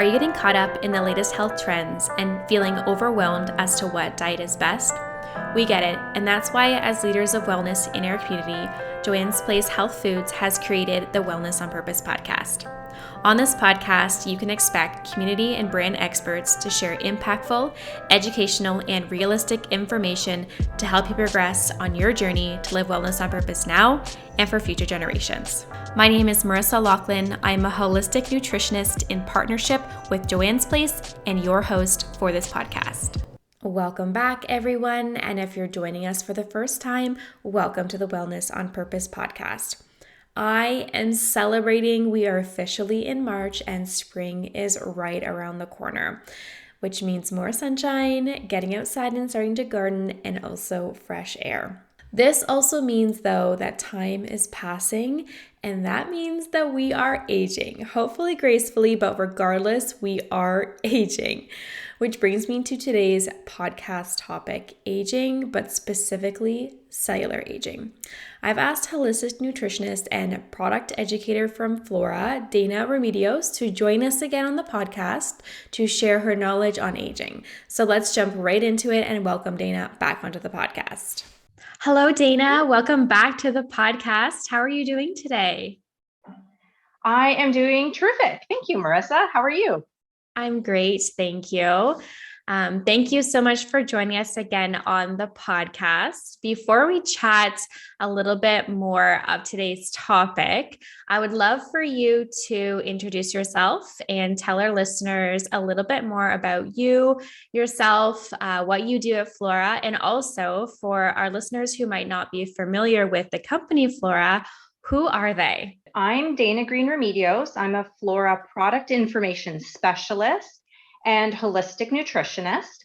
Are you getting caught up in the latest health trends and feeling overwhelmed as to what diet is best? We get it, and that's why, as leaders of wellness in our community, Joanne's Place Health Foods has created the Wellness on Purpose podcast. On this podcast, you can expect community and brand experts to share impactful, educational, and realistic information to help you progress on your journey to live wellness on purpose now and for future generations. My name is Marissa Lachlan. I'm a holistic nutritionist in partnership with Joanne's Place and your host for this podcast. Welcome back, everyone. And if you're joining us for the first time, welcome to the Wellness on Purpose podcast. I am celebrating. We are officially in March and spring is right around the corner, which means more sunshine, getting outside and starting to garden, and also fresh air. This also means, though, that time is passing, and that means that we are aging, hopefully gracefully, but regardless, we are aging. Which brings me to today's podcast topic, aging, but specifically cellular aging. I've asked holistic nutritionist and product educator from Flora, Dana Remedios, to join us again on the podcast to share her knowledge on aging. So let's jump right into it and welcome Dana back onto the podcast. Hello, Dana. Welcome back to the podcast. How are you doing today? I am doing terrific. Thank you, Marissa. How are you? I'm great. Thank you. Thank you so much for joining us again on the podcast. Before we chat a little bit more of today's topic, I would love for you to introduce yourself and tell our listeners a little bit more about you, yourself, what you do at Flora, and also for our listeners who might not be familiar with the company Flora, who are they? I'm Dana Green Remedios. I'm a Flora product information specialist and holistic nutritionist.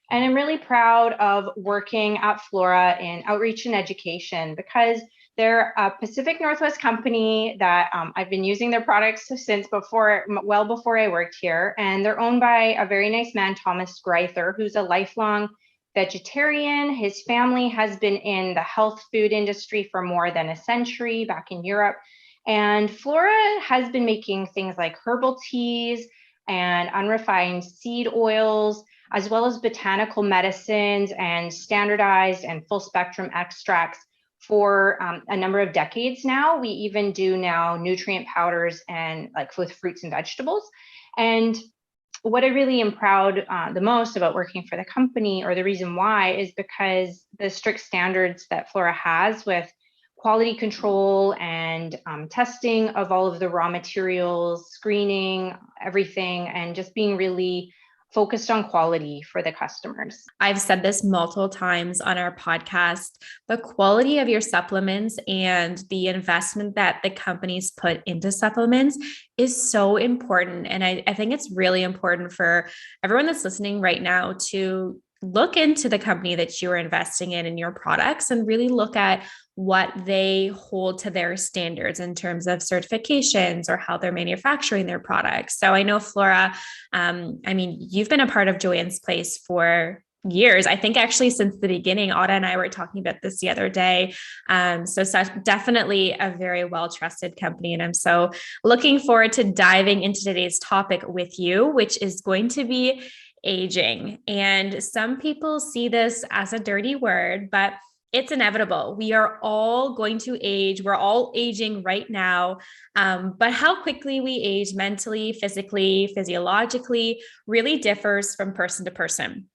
And I'm really proud of working at Flora in outreach and education because they're a Pacific Northwest company that I've been using their products since well before I worked here. And they're owned by a very nice man, Thomas Greither, who's a lifelong vegetarian. His family has been in the health food industry for more than a century back in Europe. And Flora has been making things like herbal teas and unrefined seed oils, as well as botanical medicines and standardized and full spectrum extracts for a number of decades now. We even do now nutrient powders and like with fruits and vegetables. And what I really am proud the most about working for the company, or the reason why, is because the strict standards that Flora has with quality control and testing of all of the raw materials, screening, everything, and just being really focused on quality for the customers. I've said this multiple times on our podcast, the quality of your supplements and the investment that the companies put into supplements is so important. And I think it's really important for everyone that's listening right now to look into the company that you are investing in and your products and really look at what they hold to their standards in terms of certifications or how they're manufacturing their products. So I know Flora, you've been a part of Joanne's Place for years. I think actually since the beginning. Auda and I were talking about this the other day. So definitely a very well-trusted company. And I'm so looking forward to diving into today's topic with you, which is going to be aging. And some people see this as a dirty word, but it's inevitable. We are all going to age. We're all aging right now. But how quickly we age mentally, physically, physiologically really differs from person to person.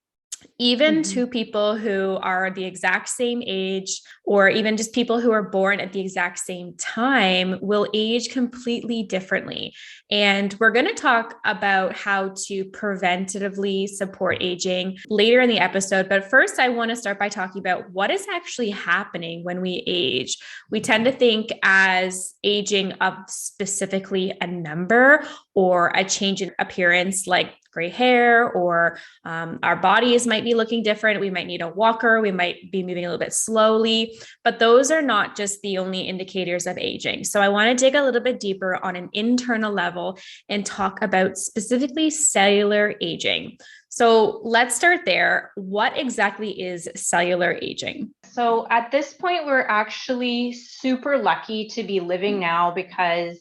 Even two people who are the exact same age, or even just people who are born at the exact same time, will age completely differently. And we're going to talk about how to preventatively support aging later in the episode. But first, I want to start by talking about what is actually happening when we age. We tend to think as aging of specifically a number or a change in appearance, like gray hair, or our bodies might be looking different. We might need a walker. We might be moving a little bit slowly, but those are not just the only indicators of aging. So I want to dig a little bit deeper on an internal level and talk about specifically cellular aging. So let's start there. What exactly is cellular aging? So at this point, we're actually super lucky to be living now because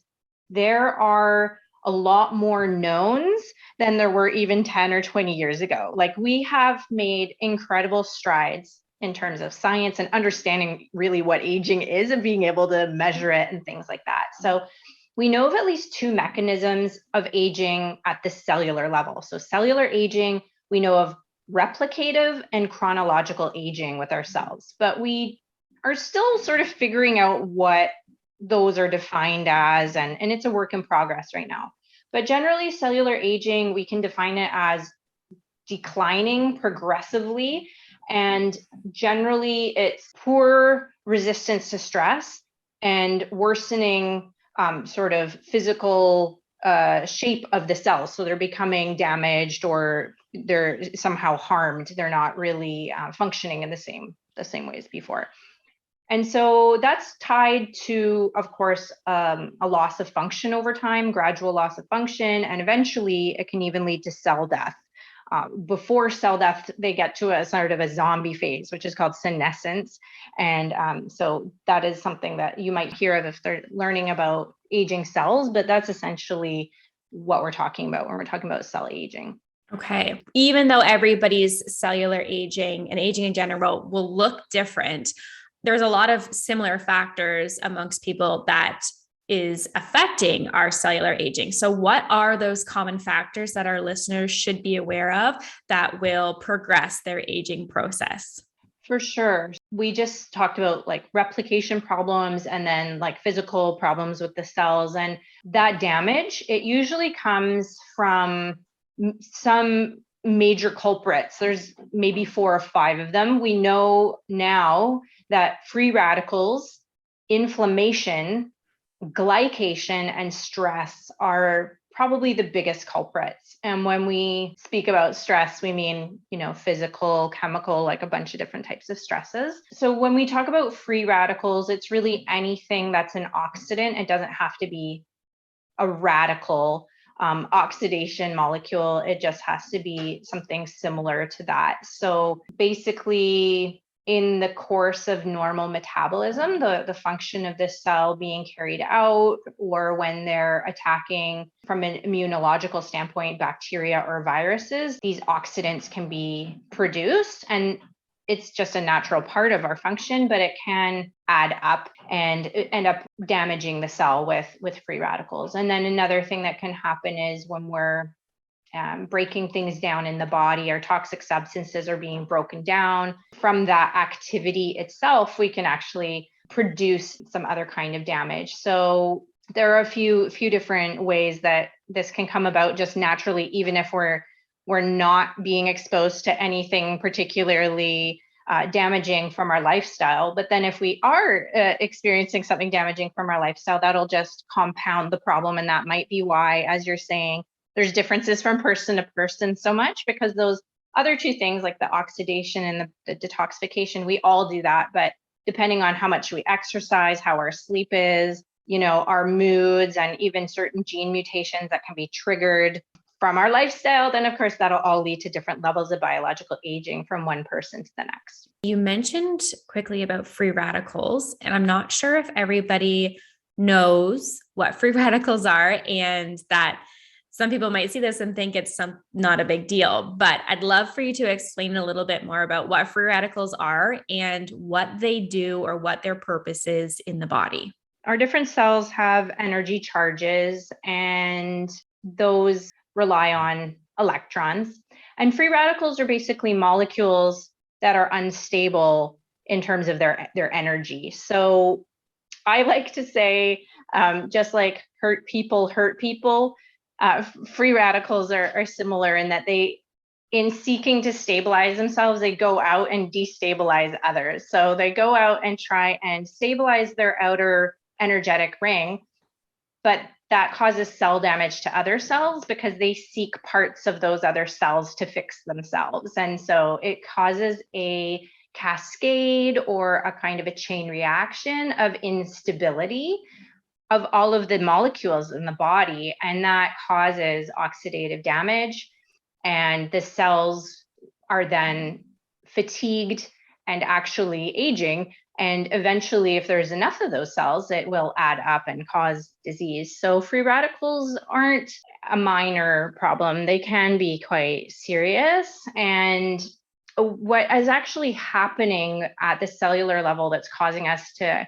there are a lot more knowns than there were even 10 or 20 years ago. Like, we have made incredible strides in terms of science and understanding really what aging is and being able to measure it and things like that. So we know of at least two mechanisms of aging at the cellular level. So cellular aging, we know of replicative and chronological aging with our cells, but we are still sort of figuring out what those are defined as, and it's a work in progress right now. But generally, cellular aging, we can define it as declining progressively, and generally it's poor resistance to stress and worsening sort of physical shape of the cells. So they're becoming damaged or they're somehow harmed. They're not really functioning in the same way as before. And so that's tied to, of course, a loss of function over time, gradual loss of function, and eventually it can even lead to cell death. Before cell death, they get to a sort of a zombie phase, which is called senescence. And so that is something that you might hear of if they're learning about aging cells, but that's essentially what we're talking about when we're talking about cell aging. Okay. Even though everybody's cellular aging and aging in general will look different, there's a lot of similar factors amongst people that is affecting our cellular aging. So what are those common factors that our listeners should be aware of that will progress their aging process? For sure. We just talked about like replication problems and then like physical problems with the cells, and that damage, it usually comes from some major culprits. There's maybe 4 or 5 of them. We know now that free radicals, inflammation, glycation, and stress are probably the biggest culprits. And when we speak about stress, we mean, physical, chemical, like a bunch of different types of stresses. So when we talk about free radicals, it's really anything that's an oxidant. It doesn't have to be a radical oxidation molecule. It just has to be something similar to that. So basically, in the course of normal metabolism, the function of the cell being carried out, or when they're attacking from an immunological standpoint, bacteria or viruses, these oxidants can be produced. And it's just a natural part of our function, but it can add up and end up damaging the cell with free radicals. And then another thing that can happen is when we're breaking things down in the body, our toxic substances are being broken down. From that activity itself, we can actually produce some other kind of damage. So there are a few different ways that this can come about just naturally, even if we're not being exposed to anything particularly damaging from our lifestyle. But then if we are experiencing something damaging from our lifestyle, that'll just compound the problem. And that might be why, as you're saying, there's differences from person to person so much, because those other two things, like the oxidation and the detoxification, we all do that. But depending on how much we exercise, how our sleep is, our moods, and even certain gene mutations that can be triggered from our lifestyle, then of course that'll all lead to different levels of biological aging from one person to the next. You mentioned quickly about free radicals, and I'm not sure if everybody knows what free radicals are, and that some people might see this and think it's not a big deal, but I'd love for you to explain a little bit more about what free radicals are and what they do or what their purpose is in the body. Our different cells have energy charges, and those rely on electrons. And free radicals are basically molecules that are unstable in terms of their energy. So I like to say, just like hurt people, free radicals are similar in that in seeking to stabilize themselves, they go out and destabilize others. So they go out and try and stabilize their outer energetic ring, but that causes cell damage to other cells because they seek parts of those other cells to fix themselves. And so it causes a cascade or a kind of a chain reaction of instability of all of the molecules in the body, and that causes oxidative damage, and the cells are then fatigued and actually aging, and eventually, if there's enough of those cells, it will add up and cause disease. So free radicals aren't a minor problem. They can be quite serious. And what is actually happening at the cellular level that's causing us to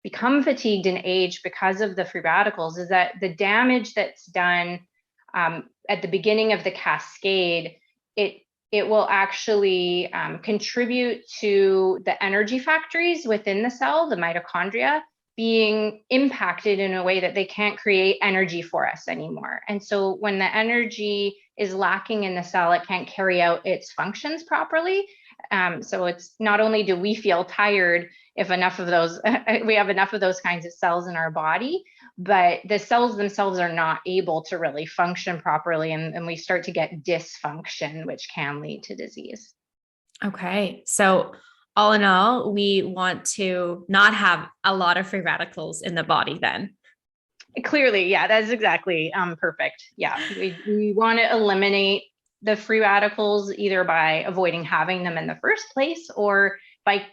become fatigued and age because of the free radicals is that the damage that's done at the beginning of the cascade, it will actually contribute to the energy factories within the cell, the mitochondria, being impacted in a way that they can't create energy for us anymore. And so when the energy is lacking in the cell, it can't carry out its functions properly. So it's not only do we feel tired if enough of those, we have enough of those kinds of cells in our body, but the cells themselves are not able to really function properly. And we start to get dysfunction, which can lead to disease. Okay. So all in all, we want to not have a lot of free radicals in the body then. Clearly, yeah, that's exactly perfect. Yeah, we want to eliminate the free radicals either by avoiding having them in the first place or by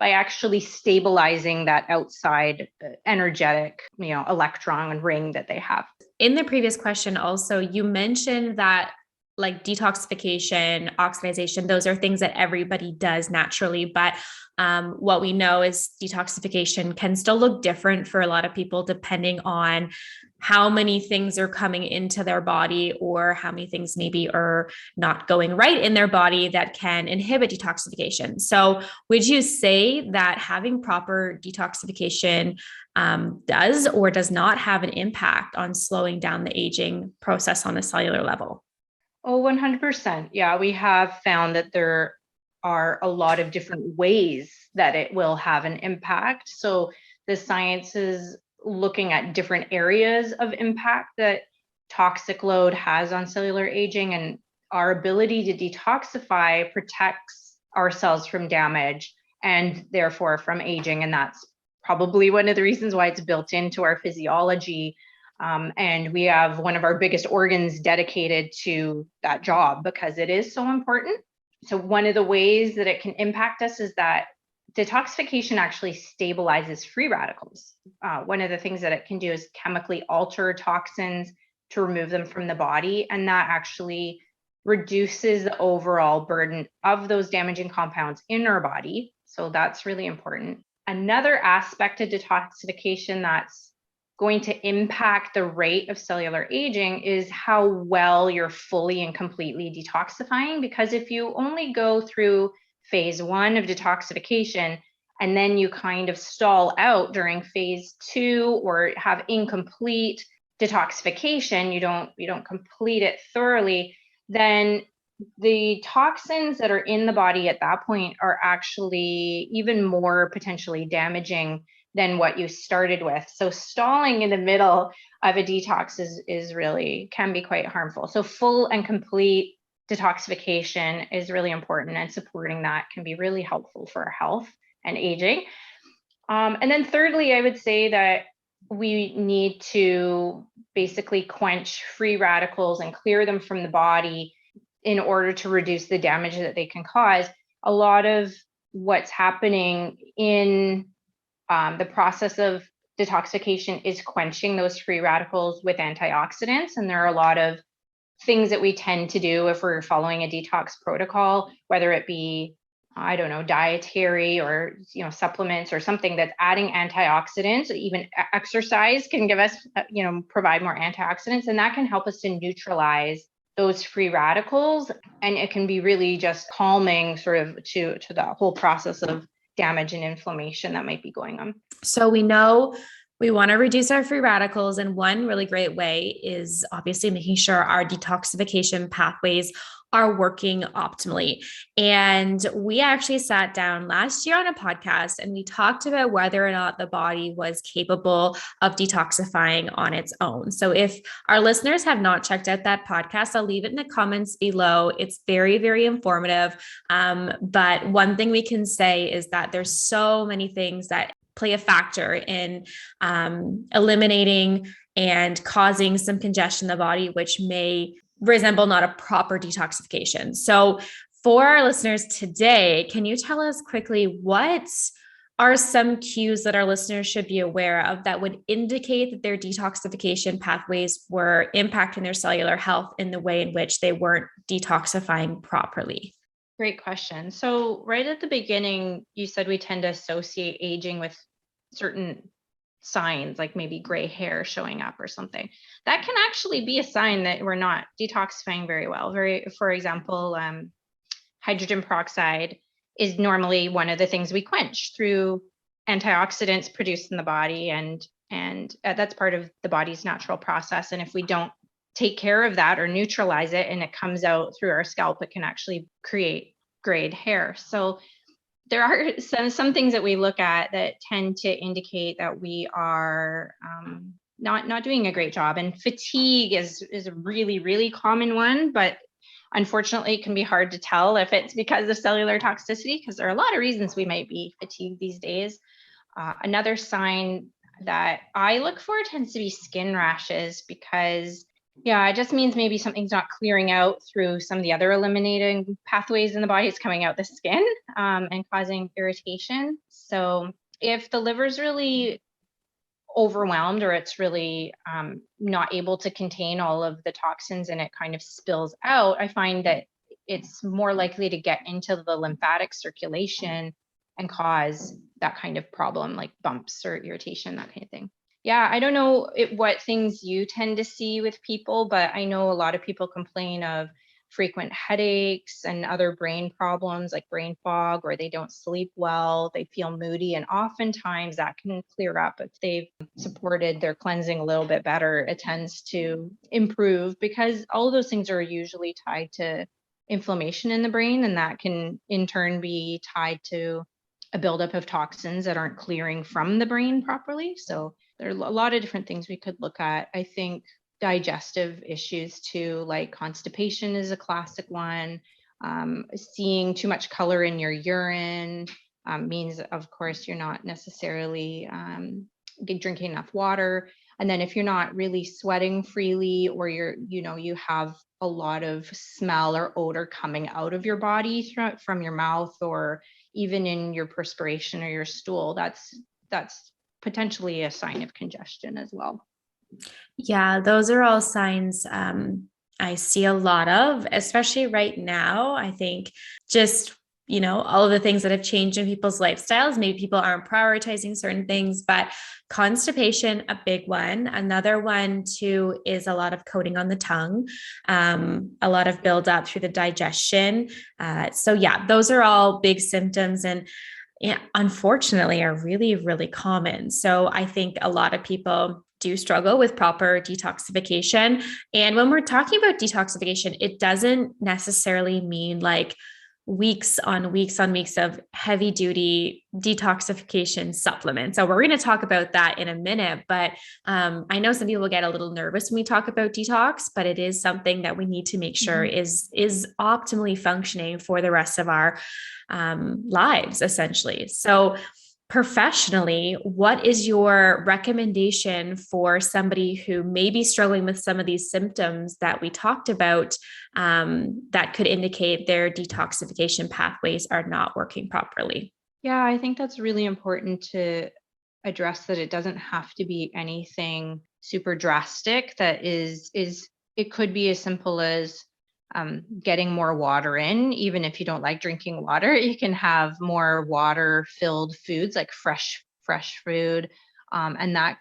actually stabilizing that outside energetic, electron ring that they have. In the previous question also, you mentioned that like detoxification, oxidization, those are things that everybody does naturally. But what we know is detoxification can still look different for a lot of people, depending on how many things are coming into their body or how many things maybe are not going right in their body that can inhibit detoxification. So would you say that having proper detoxification does or does not have an impact on slowing down the aging process on a cellular level? Oh, 100%. Yeah, we have found that there are a lot of different ways that it will have an impact. So the science is looking at different areas of impact that toxic load has on cellular aging, and our ability to detoxify protects our cells from damage and therefore from aging. And that's probably one of the reasons why it's built into our physiology. And we have one of our biggest organs dedicated to that job because it is so important. So one of the ways that it can impact us is that detoxification actually stabilizes free radicals. One of the things that it can do is chemically alter toxins to remove them from the body. And that actually reduces the overall burden of those damaging compounds in our body. So that's really important. Another aspect of detoxification that's going to impact the rate of cellular aging is how well you're fully and completely detoxifying. Because if you only go through phase 1 of detoxification and then you kind of stall out during phase 2 or have incomplete detoxification, you don't complete it thoroughly, then the toxins that are in the body at that point are actually even more potentially damaging than what you started with. So stalling in the middle of a detox is really can be quite harmful. So full and complete detoxification is really important, and supporting that can be really helpful for our health and aging. And then thirdly, I would say that we need to basically quench free radicals and clear them from the body in order to reduce the damage that they can cause. A lot of what's happening in the process of detoxification is quenching those free radicals with antioxidants. And there are a lot of things that we tend to do if we're following a detox protocol, whether it be, I don't know, dietary or, supplements or something that's adding antioxidants. Even exercise can give us, provide more antioxidants, and that can help us to neutralize those free radicals. And it can be really just calming sort of to the whole process of damage and inflammation that might be going on. So we know we want to reduce our free radicals. And one really great way is obviously making sure our detoxification pathways are working optimally. And we actually sat down last year on a podcast and we talked about whether or not the body was capable of detoxifying on its own. So if our listeners have not checked out that podcast, I'll leave it in the comments below. It's very, very informative. But one thing we can say is that there's so many things that play a factor in eliminating and causing some congestion in the body, which may resemble not a proper detoxification. So for our listeners today, can you tell us quickly what are some cues that our listeners should be aware of that would indicate that their detoxification pathways were impacting their cellular health in the way in which they weren't detoxifying properly? Great question. So, right at the beginning, you said we tend to associate aging with certain signs, like maybe gray hair showing up or something. That can actually be a sign that we're not detoxifying very well. For example, hydrogen peroxide is normally one of the things we quench through antioxidants produced in the body, and that's part of the body's natural process. And if we don't take care of that or neutralize it and it comes out through our scalp, it can actually create grayed hair. So there are some things that we look at that tend to indicate that we are not doing a great job. And fatigue is a really, really common one, but unfortunately, it can be hard to tell if it's because of cellular toxicity, because there are a lot of reasons we might be fatigued these days. Another sign that I look for tends to be skin rashes, because yeah, it just means maybe something's not clearing out through some of the other eliminating pathways in the body. It's coming out the skin and causing irritation. So if the liver's really overwhelmed, or it's really not able to contain all of the toxins and it kind of spills out, I find that it's more likely to get into the lymphatic circulation and cause that kind of problem, like bumps or irritation, that kind of thing. Yeah, I don't know what things you tend to see with people, but I know a lot of people complain of frequent headaches and other brain problems like brain fog, or they don't sleep well, they feel moody, and oftentimes that can clear up if they've supported their cleansing a little bit better. It tends to improve because all of those things are usually tied to inflammation in the brain, and that can in turn be tied to a buildup of toxins that aren't clearing from the brain properly. So there are a lot of different things we could look at. I think digestive issues too, like constipation is a classic one. Seeing too much color in your urine means, of course, you're not necessarily drinking enough water. And then if you're not really sweating freely, or you have a lot of smell or odor coming out of your body from your mouth, or even in your perspiration or your stool, that's potentially a sign of congestion as well. Yeah, those are all signs I see a lot of, especially right now. I think just, all of the things that have changed in people's lifestyles, maybe people aren't prioritizing certain things, but constipation, a big one. Another one, too, is a lot of coating on the tongue, a lot of buildup through the digestion. So, yeah, those are all big symptoms. And unfortunately, are really, really common. So I think a lot of people do struggle with proper detoxification. And when we're talking about detoxification, it doesn't necessarily mean like weeks on weeks on weeks of heavy duty detoxification supplements. So we're going to talk about that in a minute, but I know some people get a little nervous when we talk about detox, but it is something that we need to make sure is optimally functioning for the rest of our lives, essentially. So professionally, what is your recommendation for somebody who may be struggling with some of these symptoms that we talked about that could indicate their detoxification pathways are not working properly? Yeah, I think that's really important to address, that it doesn't have to be anything super drastic. That is it could be as simple as getting more water in. Even if you don't like drinking water, you can have more water filled foods like fresh food, and that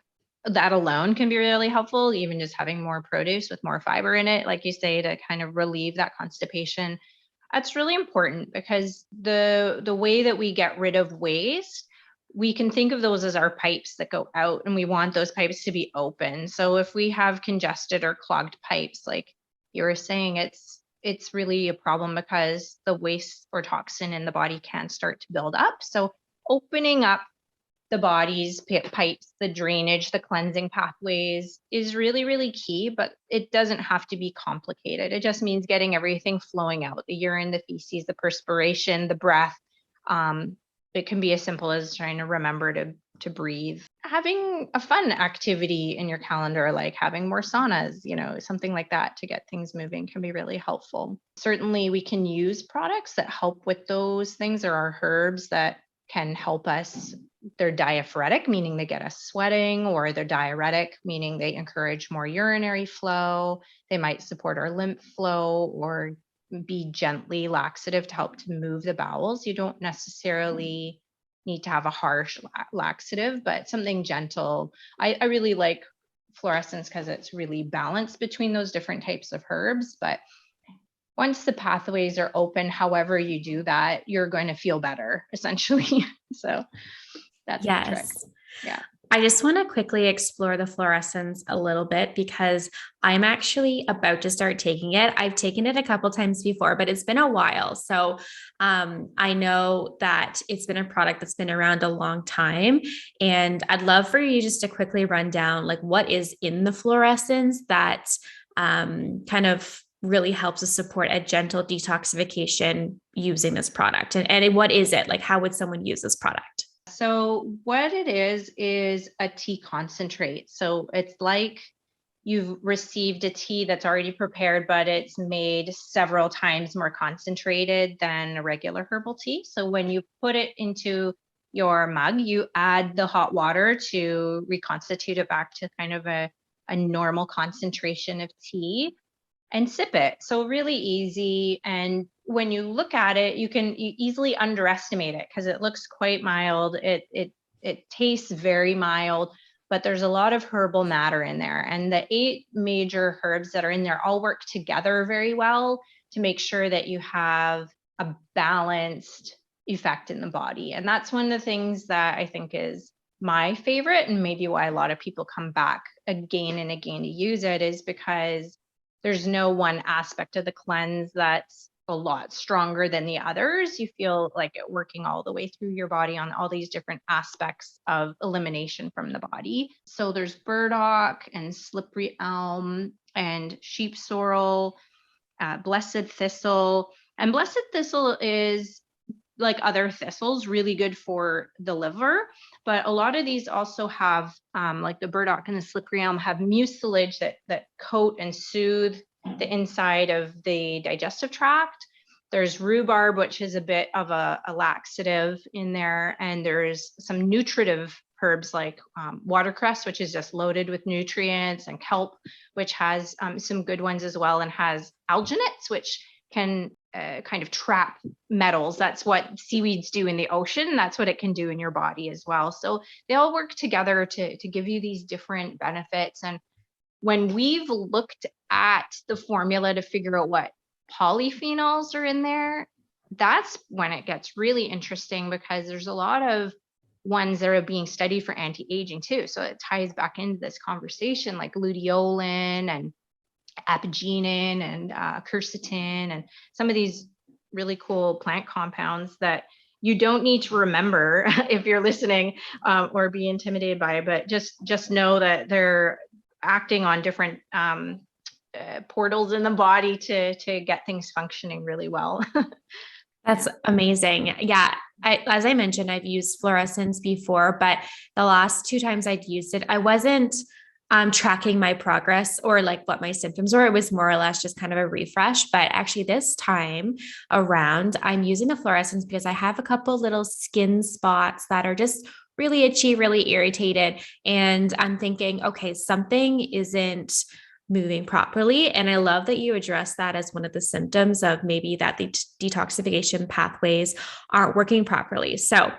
alone can be really helpful. Even just having more produce with more fiber in it, like you say, to kind of relieve that constipation. That's really important, because the way that we get rid of waste, we can think of those as our pipes that go out, and we want those pipes to be open. So if we have congested or clogged pipes, like you were saying, it's really a problem, because the waste or toxin in the body can start to build up. So opening up the body's pipes, the drainage, the cleansing pathways is really, really key, but it doesn't have to be complicated. It just means getting everything flowing out, the urine, the feces, the perspiration, the breath. It can be as simple as trying to remember to breathe. Having a fun activity in your calendar, like having more saunas, something like that, to get things moving, can be really helpful. Certainly we can use products that help with those things. There are herbs that can help us. They're diaphoretic, meaning they get us sweating, or they're diuretic, meaning they encourage more urinary flow. They might support our lymph flow or be gently laxative to help to move the bowels. You don't necessarily need to have a harsh laxative, but something gentle. I really like fluorescence because it's really balanced between those different types of herbs. But once the pathways are open, however you do that, you're going to feel better, essentially. So that's the trick. Yeah. I just want to quickly explore the fluorescence a little bit because I'm actually about to start taking it. I've taken it a couple times before, but it's been a while. So I know that it's been a product that's been around a long time. And I'd love for you just to quickly run down like what is in the fluorescence that kind of really helps us support a gentle detoxification using this product. And what is it? Like, how would someone use this product? So what it is a tea concentrate. So it's like you've received a tea that's already prepared, but it's made several times more concentrated than a regular herbal tea. So when you put it into your mug, you add the hot water to reconstitute it back to kind of a normal concentration of tea and sip it. So really easy. And when you look at it, you easily underestimate it because it looks quite mild. It tastes very mild, but there's a lot of herbal matter in there. And the 8 major herbs that are in there all work together very well to make sure that you have a balanced effect in the body. And that's one of the things that I think is my favorite, and maybe why a lot of people come back again and again to use it, is because there's no one aspect of the cleanse that's a lot stronger than the others. You feel like it working all the way through your body on all these different aspects of elimination from the body. So there's burdock and slippery elm and sheep sorrel, blessed thistle. And blessed thistle is, like other thistles, really good for the liver. But a lot of these also have, like the burdock and the slippery elm, have mucilage that coat and soothe the inside of the digestive tract. There's rhubarb, which is a bit of a laxative in there. And there's some nutritive herbs like watercress, which is just loaded with nutrients, and kelp, which has some good ones as well, and has alginates, which can kind of trap metals. That's what seaweeds do in the ocean. That's what it can do in your body as well. So they all work together to give you these different benefits. And when we've looked at the formula to figure out what polyphenols are in there, that's when it gets really interesting, because there's a lot of ones that are being studied for anti-aging too. So it ties back into this conversation, like luteolin and apigenin and quercetin, and some of these really cool plant compounds that you don't need to remember if you're listening or be intimidated by it, but just know that they're acting on different portals in the body to get things functioning really well. That's amazing. Yeah. As I mentioned, I've used fluorescence before, but the last 2 times I'd used it, I wasn't tracking my progress or like what my symptoms were. It was more or less just kind of a refresh. But actually this time around, I'm using the fluorescence because I have a couple little skin spots that are just really itchy, really irritated. And I'm thinking, okay, something isn't moving properly. And I love that you address that as one of the symptoms of maybe that the detoxification pathways aren't working properly. So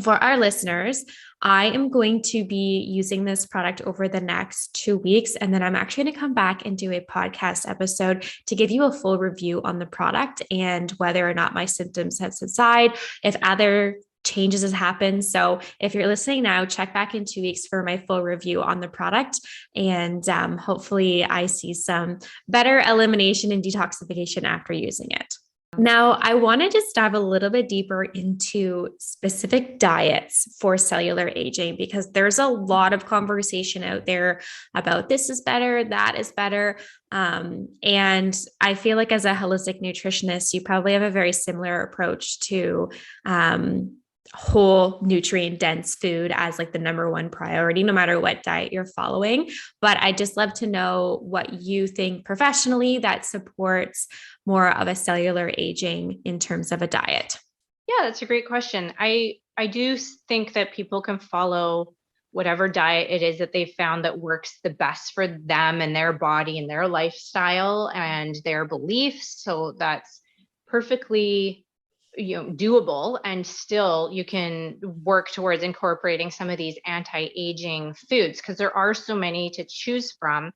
for our listeners, I am going to be using this product over the next 2 weeks. And then I'm actually going to come back and do a podcast episode to give you a full review on the product and whether or not my symptoms have subsided, if other changes has happened. So if you're listening now, check back in 2 weeks for my full review on the product. And hopefully I see some better elimination and detoxification after using it. Now, I want to just dive a little bit deeper into specific diets for cellular aging, because there's a lot of conversation out there about this is better, that is better. And I feel like as a holistic nutritionist, you probably have a very similar approach to whole nutrient dense food as like the number one priority, no matter what diet you're following. But I just love to know what you think professionally that supports more of a cellular aging in terms of a diet. Yeah, that's a great question. I I do think that people can follow whatever diet it is that they found that works the best for them and their body and their lifestyle and their beliefs. So that's perfectly, doable, and still you can work towards incorporating some of these anti-aging foods, because there are so many to choose from.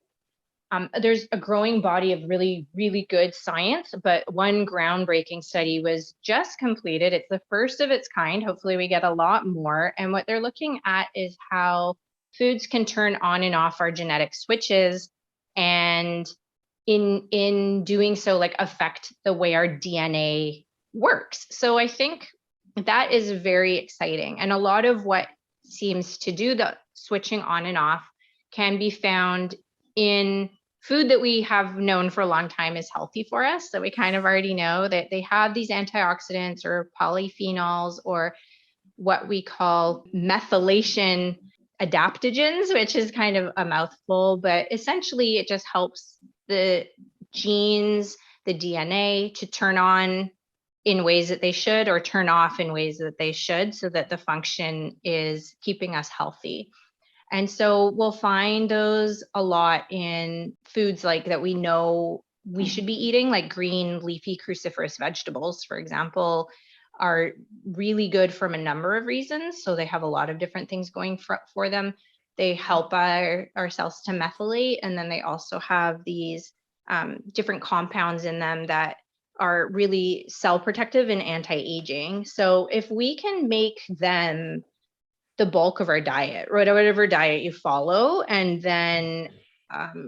There's a growing body of really, really good science, but one groundbreaking study was just completed. It's the first of its kind. Hopefully, we get a lot more. And what they're looking at is how foods can turn on and off our genetic switches, and in doing so, like, affect the way our DNA works. So I think that is very exciting. And a lot of what seems to do the switching on and off can be found in food that we have known for a long time is healthy for us, that we kind of already know that they have these antioxidants or polyphenols or what we call methylation adaptogens, which is kind of a mouthful, but essentially it just helps the genes, the DNA, to turn on in ways that they should or turn off in ways that they should, so that the function is keeping us healthy. And so we'll find those a lot in foods like that we know we should be eating, like green leafy cruciferous vegetables, for example, are really good from a number of reasons. So they have a lot of different things going for them. They help our cells to methylate, and then they also have these different compounds in them that are really cell protective and anti-aging. So if we can make them the bulk of our diet, whatever diet you follow, and then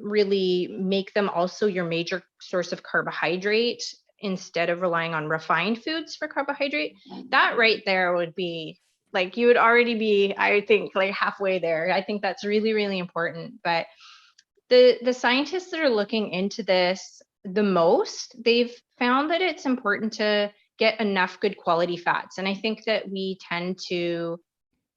really make them also your major source of carbohydrate instead of relying on refined foods for carbohydrate, that right there would be like, you would already be, I think, like halfway there. I think that's really, really important. But the scientists that are looking into this the most, they've found that it's important to get enough good quality fats. And I think that we tend to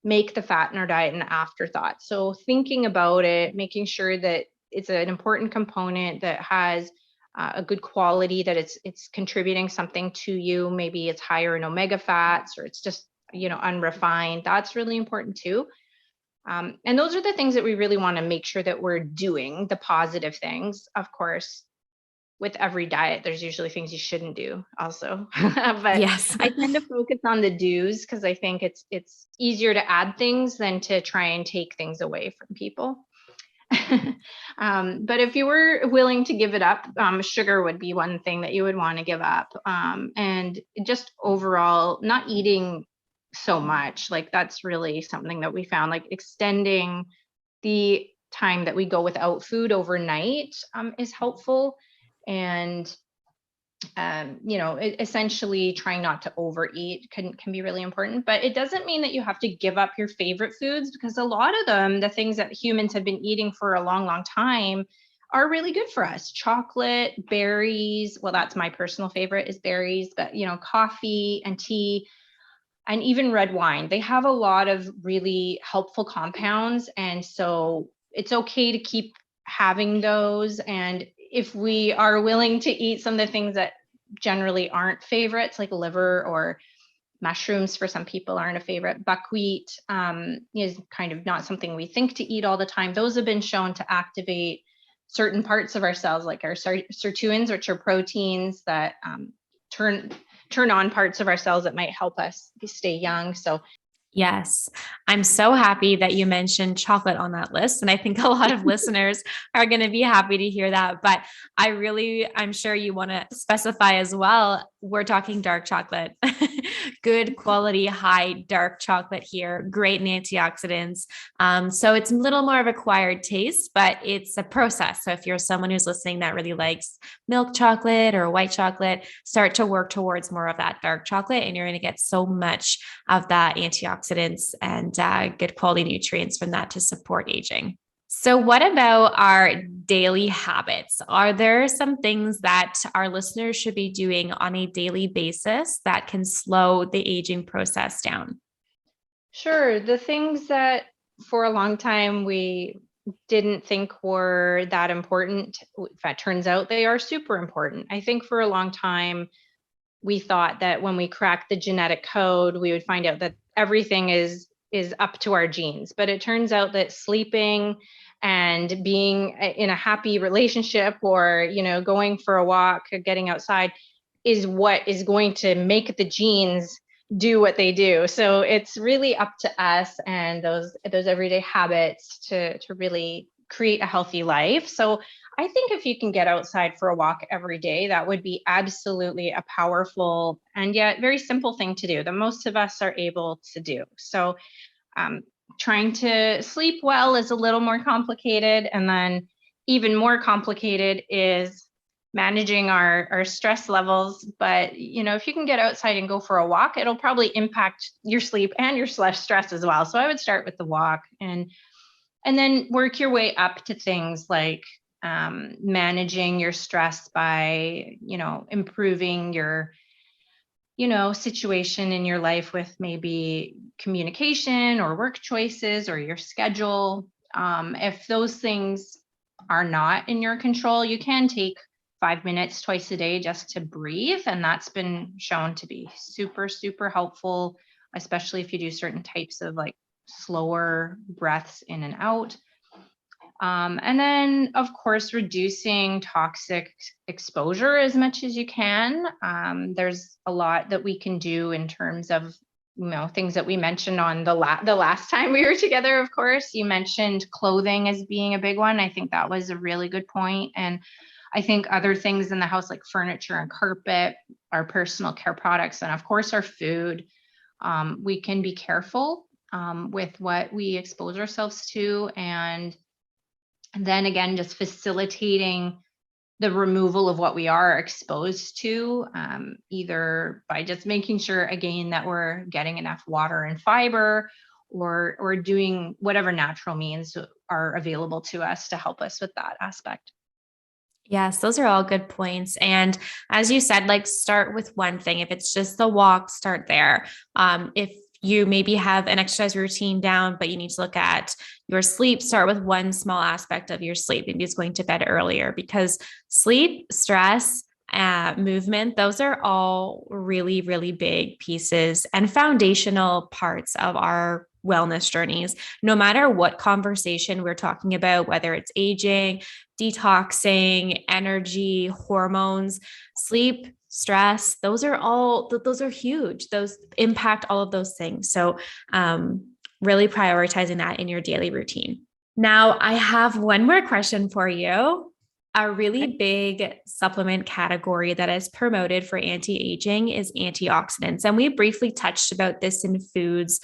make the fat in our diet an afterthought. So thinking about it, making sure that it's an important component that has a good quality, that it's contributing something to you. Maybe it's higher in omega fats, or it's just unrefined. That's really important too. And those are the things that we really want to make sure that we're doing, the positive things. Of course, with every diet, there's usually things you shouldn't do also. But Yes. I tend to focus on the do's, because I think it's easier to add things than to try and take things away from people. But if you were willing to give it up, sugar would be one thing that you would want to give up. And just overall, not eating so much. Like, that's really something that we found, like extending the time that we go without food overnight is helpful. And essentially trying not to overeat can be really important. But it doesn't mean that you have to give up your favorite foods, because a lot of them, the things that humans have been eating for a long, long time, are really good for us. Chocolate, berries, well, that's my personal favorite, is berries, but coffee and tea and even red wine, they have a lot of really helpful compounds. And so it's okay to keep having those. And if we are willing to eat some of the things that generally aren't favorites, like liver or mushrooms, for some people aren't a favorite. Buckwheat is kind of not something we think to eat all the time. Those have been shown to activate certain parts of our cells, like our sirtuins, which are proteins that turn on parts of our cells that might help us stay young. So Yes. I'm so happy that you mentioned chocolate on that list. And I think a lot of listeners are going to be happy to hear that. But I'm sure you want to specify as well. We're talking dark chocolate, good quality, high dark chocolate here, great in antioxidants. So it's a little more of acquired taste, but it's a process. So if you're someone who's listening that really likes milk chocolate or white chocolate, start to work towards more of that dark chocolate, and you're going to get so much of that antioxidants and good quality nutrients from that to support aging. So what about our daily habits? Are there some things that our listeners should be doing on a daily basis that can slow the aging process down? Sure. The things that for a long time we didn't think were that important, that turns out they are super important. I think for a long time, we thought that when we cracked the genetic code, we would find out that everything is up to our genes. But it turns out that sleeping and being in a happy relationship, or, going for a walk, getting outside, is what is going to make the genes do what they do. So it's really up to us and those everyday habits to really create a healthy life. So I think if you can get outside for a walk every day, that would be absolutely a powerful and yet very simple thing to do that most of us are able to do. So trying to sleep well is a little more complicated. And then even more complicated is managing our stress levels. But, if you can get outside and go for a walk, it'll probably impact your sleep and your stress as well. So I would start with the walk and then work your way up to things like managing your stress by, improving your situation in your life with maybe communication or work choices or your schedule. If those things are not in your control, you can take 5 minutes twice a day just to breathe. And that's been shown to be super, super helpful, especially if you do certain types of like slower breaths in and out. And then, of course, reducing toxic exposure as much as you can. There's a lot that we can do in terms of, things that we mentioned on the last time we were together. Of course, you mentioned clothing as being a big one. I think that was a really good point. And I think other things in the house like furniture and carpet, our personal care products, and of course our food. We can be careful with what we expose ourselves to, and then again, just facilitating the removal of what we are exposed to, either by just making sure, again, that we're getting enough water and fiber, or doing whatever natural means are available to us to help us with that aspect. Yes, those are all good points. And as you said, like start with one thing. If it's just the walk, start there. If you maybe have an exercise routine down, but you need to look at your sleep, start with one small aspect of your sleep. Maybe it's going to bed earlier, because sleep, stress, movement, those are all really, really big pieces and foundational parts of our wellness journeys. No matter what conversation we're talking about, whether it's aging, detoxing, energy, hormones, sleep, stress, those are huge. Those impact all of those things. So really prioritizing that in your daily routine. Now, I have one more question for you. A really big supplement category that is promoted for anti-aging is antioxidants. And we briefly touched about this in foods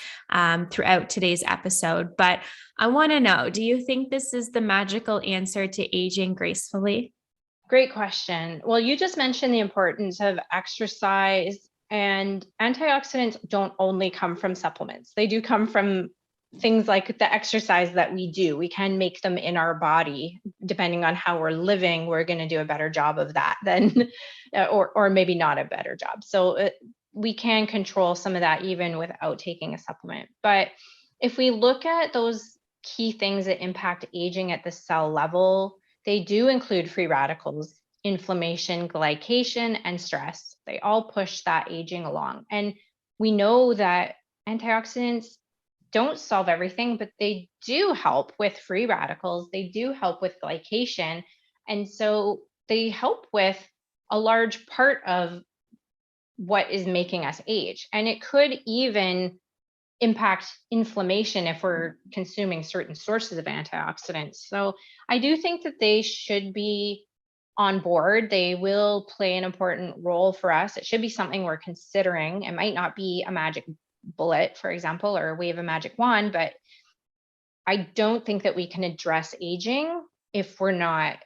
throughout today's episode, but I want to know, do you think this is the magical answer to aging gracefully? Great question. Well, you just mentioned the importance of exercise, and antioxidants don't only come from supplements. They do come from things like the exercise that we do. We can make them in our body. Depending on how we're living, we're going to do a better job of that than, or maybe not a better job. So we can control some of that even without taking a supplement. But if we look at those key things that impact aging at the cell level, they do include free radicals, inflammation, glycation, and stress. They all push that aging along. And we know that antioxidants don't solve everything, but they do help with free radicals. They do help with glycation. And so they help with a large part of what is making us age. And it could even impact inflammation if we're consuming certain sources of antioxidants. So I do think that they should be on board. They will play an important role for us. It should be something we're considering. It might not be a magic bullet, for example, or wave a magic wand, but I don't think that we can address aging if we're not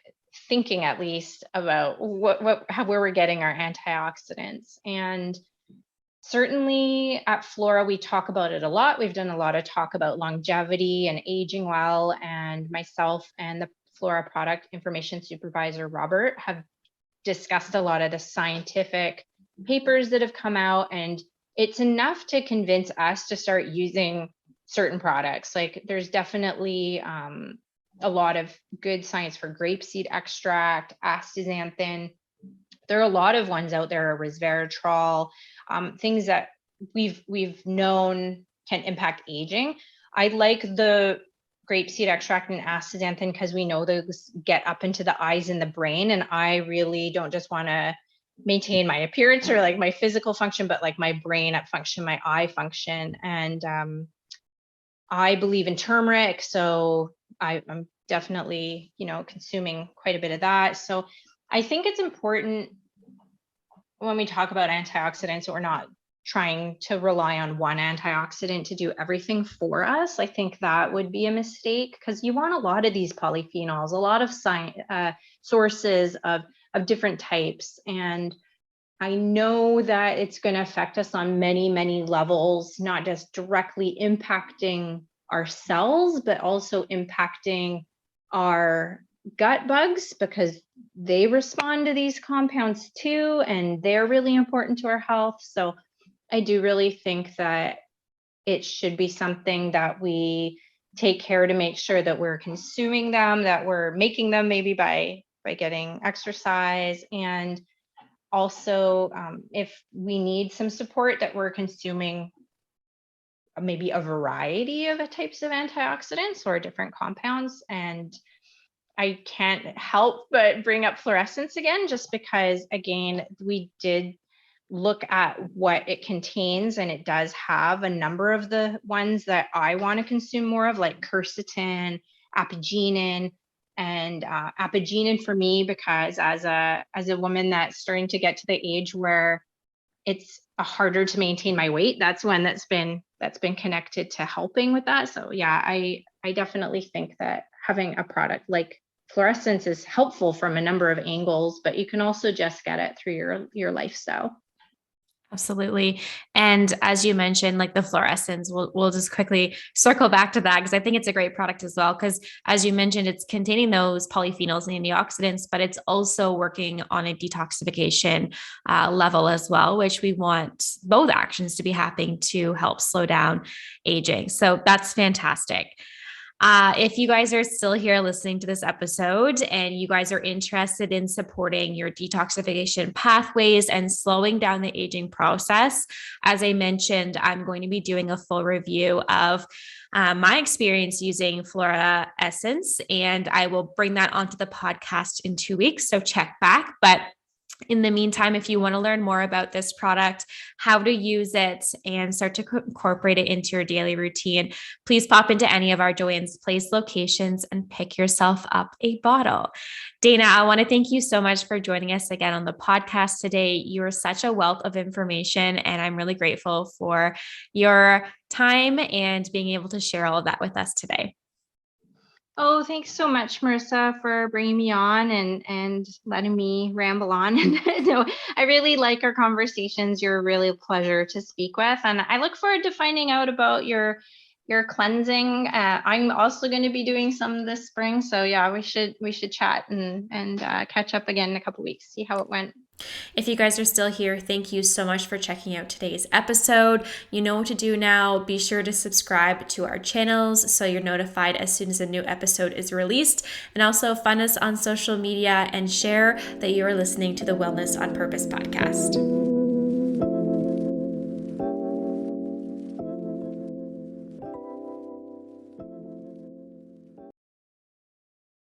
thinking at least about where we're getting our antioxidants. And certainly at Flora, we talk about it a lot. We've done a lot of talk about longevity and aging well, and myself and the Flora product information supervisor, Robert, have discussed a lot of the scientific papers that have come out, and it's enough to convince us to start using certain products. Like there's definitely a lot of good science for grapeseed extract, astaxanthin. There are a lot of ones out there, resveratrol, things that we've known can impact aging. I like the grapeseed extract and astaxanthin because we know those get up into the eyes and the brain. And I really don't just want to maintain my appearance or like my physical function, but like my brain function, my eye function. And I believe in turmeric. So I'm definitely, consuming quite a bit of that. So I think it's important when we talk about antioxidants, we're not trying to rely on one antioxidant to do everything for us. I think that would be a mistake because you want a lot of these polyphenols, a lot of sources of different types. And I know that it's going to affect us on many, many levels, not just directly impacting our cells, but also impacting our gut bugs because they respond to these compounds too, and they're really important to our health. So I do really think that it should be something that we take care to make sure that we're consuming them, that we're making them maybe by getting exercise, and also if we need some support, that we're consuming maybe a variety of types of antioxidants or different compounds. And I can't help but bring up fluorescence again, just because, again, we did look at what it contains, and it does have a number of the ones that I want to consume more of, like quercetin, apigenin, and apigenin for me, because as a woman that's starting to get to the age where it's harder to maintain my weight, that's one that's been connected to helping with that. So yeah, I definitely think that having a product like fluorescence is helpful from a number of angles, but you can also just get it through your lifestyle. Absolutely. And as you mentioned, like the fluorescence, we'll just quickly circle back to that because I think it's a great product as well. Because as you mentioned, it's containing those polyphenols and antioxidants, but it's also working on a detoxification level as well, which we want both actions to be happening to help slow down aging. So that's fantastic. If you guys are still here listening to this episode and you guys are interested in supporting your detoxification pathways and slowing down the aging process, as I mentioned, I'm going to be doing a full review of my experience using Flora Essence, and I will bring that onto the podcast in 2 weeks. So check back. But in the meantime, if you want to learn more about this product, how to use it, and start to incorporate it into your daily routine, please pop into any of our Joanne's Place locations and pick yourself up a bottle. Dana, I want to thank you so much for joining us again on the podcast today. You are such a wealth of information, and I'm really grateful for your time and being able to share all of that with us today. Oh, thanks so much, Marissa, for bringing me on and letting me ramble on. No, I really like our conversations. You're really a pleasure to speak with, and I look forward to finding out about your cleansing. I'm also going to be doing some this spring, so yeah, we should chat and catch up again in a couple weeks, see how it went. If you guys are still here, thank you so much for checking out today's episode. You know what to do now. Be sure to subscribe to our channels so you're notified as soon as a new episode is released. And also find us on social media and share that you are listening to the Wellness on Purpose podcast.